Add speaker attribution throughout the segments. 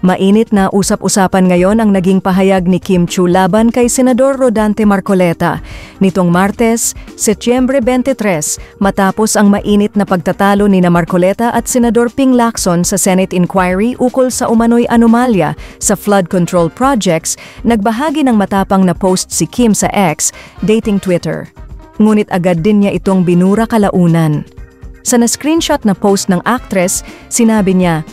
Speaker 1: Mainit na usap-usapan ngayon ang naging pahayag ni Kim Chiu laban kay Senador Rodante Marcoleta nitong Martes, Setyembre 23, matapos ang mainit na pagtatalo ni Marcoleta at Senador Ping Lacson sa Senate inquiry ukol sa umano'y anomalya sa flood control projects. Nagbahagi ng matapang na post si Kim sa X, dating Twitter. Ngunit agad din niya itong binura kalaunan. Sa na-screenshot na post ng actress, sinabi niya,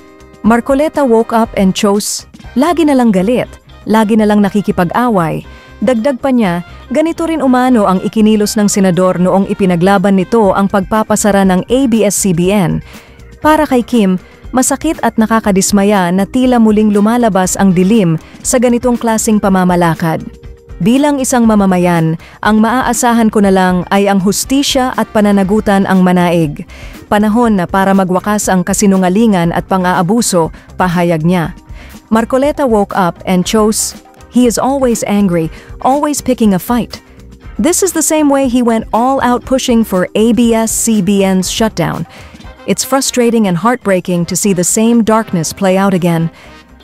Speaker 1: "Marcoleta woke up and chose, lagi na lang galit, lagi na lang nakikipag-away." Dagdag pa niya, ganito rin umano ang ikinilos ng senador noong ipinaglaban nito ang pagpapasara ng ABS-CBN. Para kay Kim, masakit at nakakadismaya na tila muling lumalabas ang dilim sa ganitong klaseng pamamalakad. Bilang isang mamamayan, ang maaasahan ko na lang ay ang hustisya at pananagutan ang manaig. Panahon na para magwakas ang kasinungalingan at pang-aabuso, pahayag niya. Marcoleta woke up and chose, he is always angry, always picking a fight. This is the same way he went all out pushing for ABS-CBN's shutdown. It's frustrating and heartbreaking to see the same darkness play out again.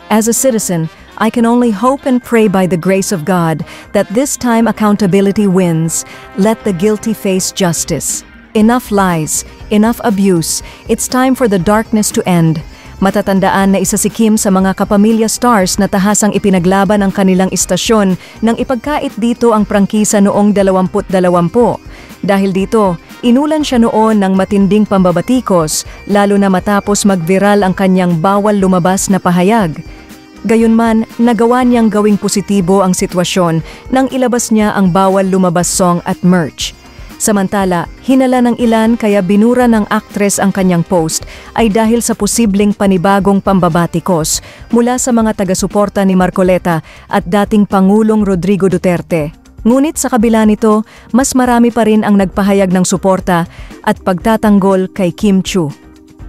Speaker 1: As a citizen, I can only hope and pray by the grace of God that this time accountability wins. Let the guilty face justice. Enough lies, enough abuse. It's time for the darkness to end. Matatandaan na isa si Kim sa mga kapamilya stars na tahasang ipinaglaban ang kanilang istasyon nang ipagkait dito ang prangkisa noong 2020. Dahil dito, inulan siya noon ng matinding pambabatikos, lalo na matapos mag-viral ang kanyang bawal lumabas na pahayag. Gayunman, nagawa niyang gawing positibo ang sitwasyon nang ilabas niya ang bawal lumabas song at merch. Samantala, hinala ng ilan kaya binura ng aktres ang kanyang post ay dahil sa posibleng panibagong pambabatikos mula sa mga taga-suporta ni Marcoleta at dating Pangulong Rodrigo Duterte. Ngunit sa kabila nito, mas marami pa rin ang nagpahayag ng suporta at pagtatanggol kay Kim Chiu.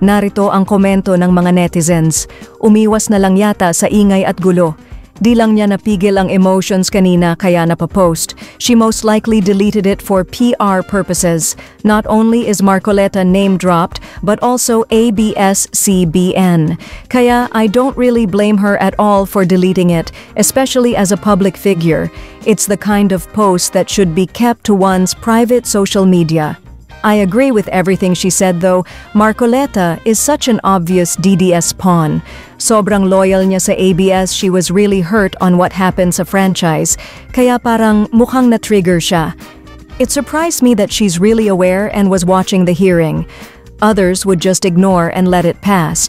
Speaker 1: Narito ang komento ng mga netizens. Umiwas na lang yata sa ingay at gulo. Di lang niya napigil ang emotions kanina kaya napapost. She most likely deleted it for PR purposes. Not only is Marcoleta name-dropped, but also ABS-CBN. Kaya I don't really blame her at all for deleting it, especially as a public figure. It's the kind of post that should be kept to one's private social media. I agree with everything she said though. Marcoleta is such an obvious DDS pawn. Sobrang loyal niya sa ABS, she was really hurt on what happened sa franchise. Kaya parang mukhang na-trigger siya. It surprised me that she's really aware and was watching the hearing. Others would just ignore and let it pass.